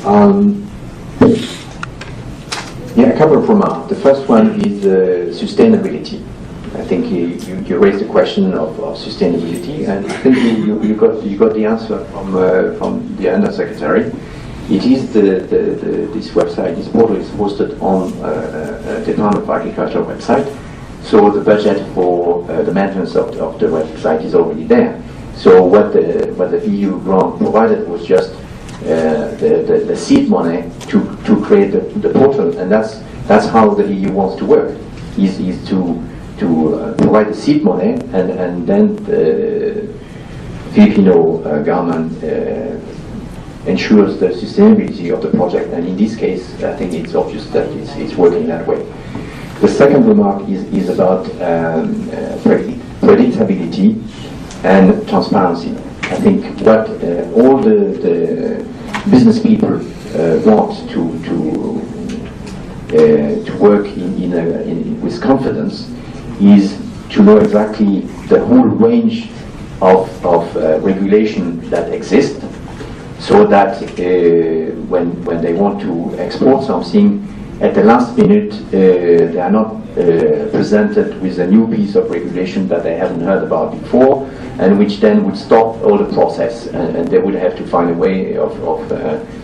Um, yeah, a couple of remarks. The first one is sustainability. I think you raised the question of sustainability, and I think you got the answer from the Undersecretary. It is this website, this portal is hosted on Department of Agriculture website, so the budget for the maintenance of the website is already there. So what the EU grant provided was just the seed money to create the portal, and that's how the EU wants to work. Is to provide the seed money, and then the Filipino government ensures the sustainability of the project, and in this case I think it's obvious that it's working that way. The second remark is about predictability and transparency. I think what all the business people want to work with confidence is to know exactly the whole range of regulation that exists, so that when they want to export something, at the last minute they are not presented with a new piece of regulation that they haven't heard about before, and which then would stop all the process, and they would have to find a way of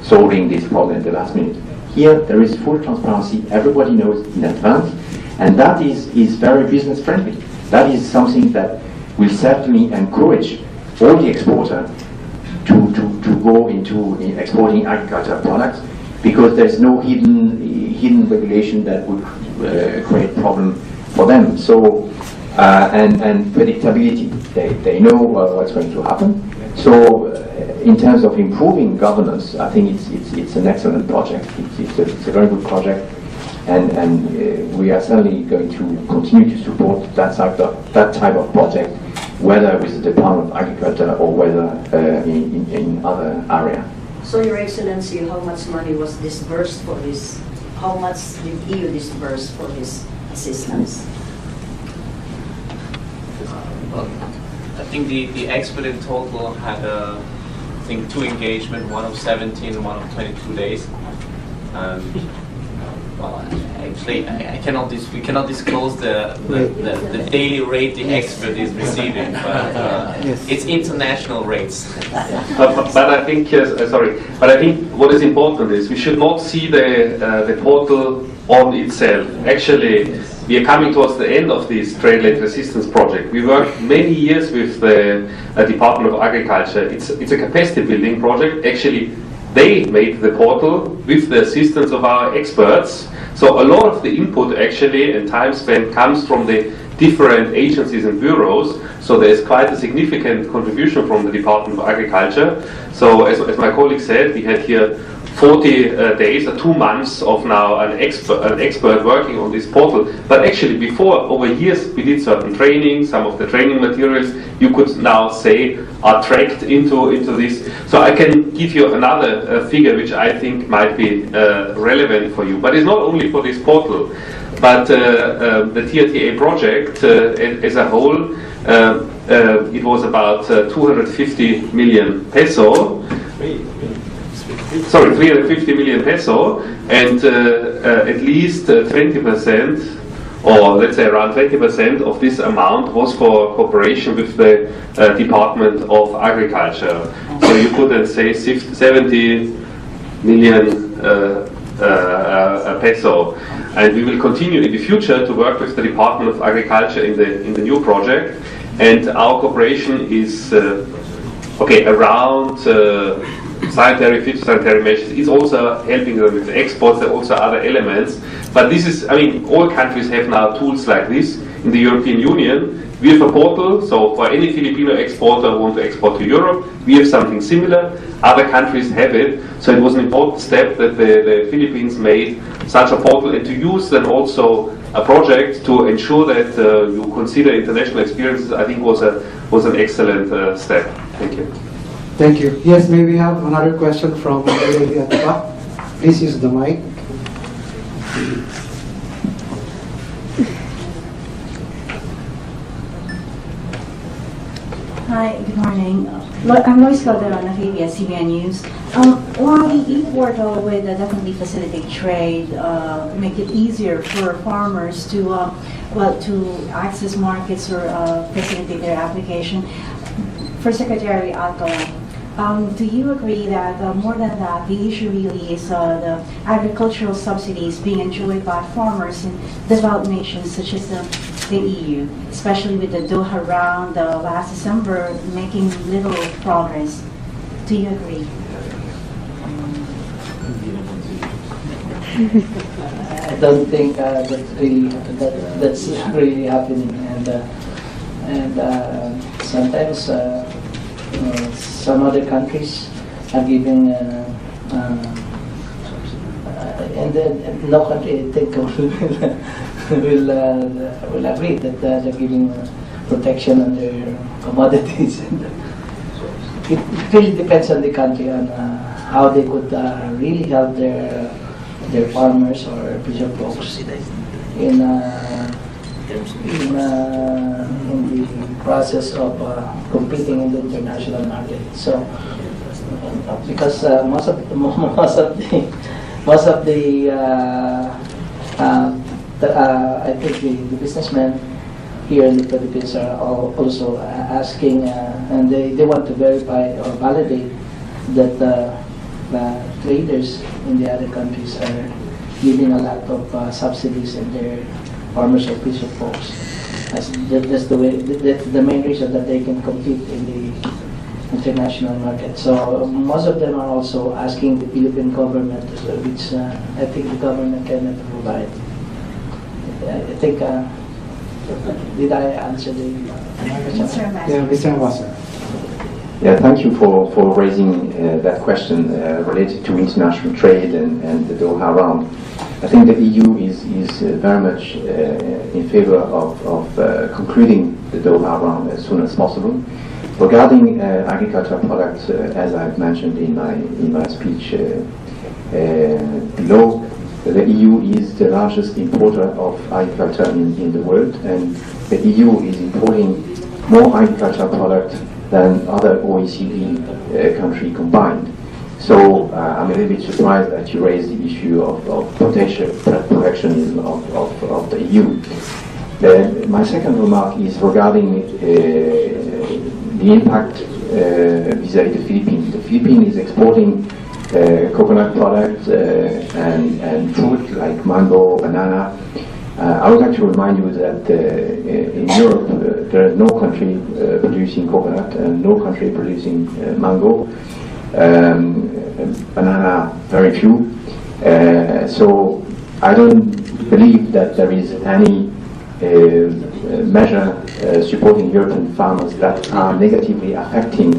solving this problem at the last minute. Here there is full transparency, everybody knows in advance, and that is very business friendly. That is something that will certainly encourage all the exporters to go into exporting agricultural products, because there's no hidden regulation that would create problem for them. So and predictability, they know what's going to happen. So in terms of improving governance, I think it's an excellent project. It's a very good project, and we are certainly going to continue to support that type of project, whether with the Department of Agriculture or whether in other area. So, Your Excellency, how much money was disbursed for this? How much did EU disburse for this assistance? Well, I think the expert in total had, I think, 2 engagements, one of 17 and one of 22 days. Well, actually, we cannot disclose the daily rate the expert is receiving, but it's international rates. But I think, but I think what is important is we should not see the portal on itself. Actually, we are coming towards the end of this trade-led resistance project. We worked many years with the Department of Agriculture. It's a capacity building project. Actually, they made the portal with the assistance of our experts. So a lot of the input actually and time spent comes from the different agencies and bureaus. So there's quite a significant contribution from the Department of Agriculture. So as my colleague said, we had here 40 days or 2 months of now an expert working on this portal. But actually before, over years, we did certain training. Some of the training materials you could now say are tracked into this. So I can give you another figure which I think might be relevant for you. But it's not only for this portal, but the TRTA project as a whole, it was about 250 million peso. 350 million peso, and at least 20%, or let's say around 20% of this amount was for cooperation with the Department of Agriculture. So you could then say 70 million peso, and we will continue in the future to work with the Department of Agriculture in the new project, and our cooperation is around sanitary, phytosanitary measures. It's also helping them with exports. There are also other elements. But this is, all countries have now tools like this. In the European Union, we have a portal. So for any Filipino exporter who wants to export to Europe, we have something similar. Other countries have it. So it was an important step that the Philippines made such a portal, and to use then also a project to ensure that you consider international experiences, I think was an excellent step. Thank you. Thank you. Yes, may we have another question from the lady at the back? Please use the mic. Hi, good morning. I'm Lois Calderon of ABS-CBN News. While the e-portal would definitely facilitate trade, make it easier for farmers to, to access markets or facilitate their application, for Secretary Alcala, do you agree that more than that, the issue really is the agricultural subsidies being enjoyed by farmers in developed nations such as the EU, especially with the Doha round last December making little progress? Do you agree? I don't think that's really happening, and sometimes some other countries are giving, and then no country I think will agree that they're giving protection on their commodities. It really depends on the country on how they could really help their farmers or fisher folks in the process of competing in the international market. So, because most of the I think the businessmen here in the Philippines are also asking, and they want to verify or validate that the traders in the other countries are giving a lot of subsidies in their farmers or fisher folks. That's the way. That's the main reason that they can compete in the international market. So most of them are also asking the Philippine government, which I think the government cannot provide. I think. Did I answer the question? Yeah, Mr. Ambassador. Yeah, thank you for raising that question related to international trade and the Doha round. I think the EU is very much in favor of concluding the Doha round as soon as possible. Regarding agricultural products, as I've mentioned in my speech below, the EU is the largest importer of agriculture in the world, and the EU is importing more agricultural products than other OECD countries combined. So I'm a little bit surprised that you raised the issue of protectionism of the EU. My second remark is regarding the impact vis-à-vis the Philippines. The Philippines is exporting coconut products and fruit like mango, banana. I would like to remind you that in Europe there is no country producing coconut and no country producing mango. Banana, very few. So I don't believe that there is any measure supporting European farmers that are negatively affecting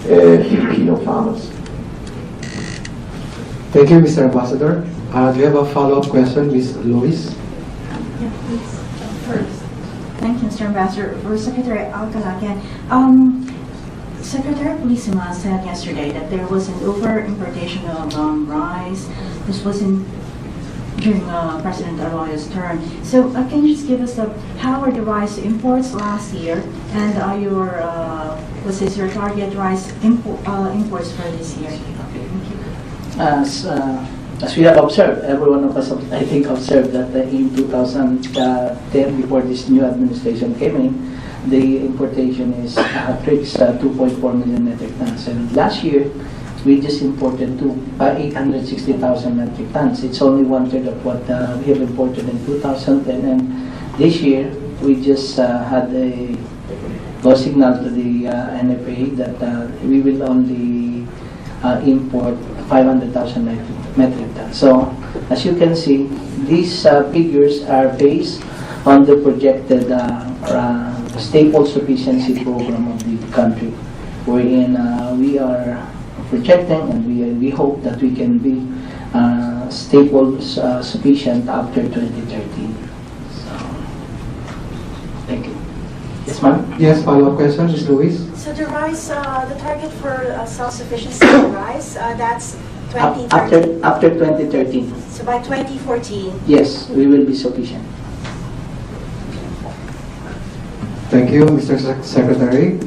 Filipino farmers. Thank you, Mr. Ambassador. Do you have a follow-up question, Ms. Lois? Yeah, please. First, thank you, Mr. Ambassador. For Secretary Alcala again, Secretary Pulisima said yesterday that there was an over-importation of rice. This was during President Arroyo's term. So can you just give us how are the rice imports last year, and was this your target rice imports for this year? Thank you. As we have observed, every one of us, I think, observed that in 2010, before this new administration came in, the importation is reached 2.4 million metric tons. And last year, we just imported 860,000 metric tons. It's only one-third of what we have imported in 2010. And this year, we just had a go signal to the NFA that we will only import 500,000 metric tons. So, as you can see, these figures are based on the projected staple sufficiency program of the country, wherein we are projecting and we hope that we can be staple sufficient after 2013. So, thank you. Yes, ma'am? Yes, follow-up question, Ms. Luis? So the rice, the target for self-sufficiency in rice, that's 2013. After 2013. So by 2014. Yes, we will be sufficient. Thank you, Mr. Secretary.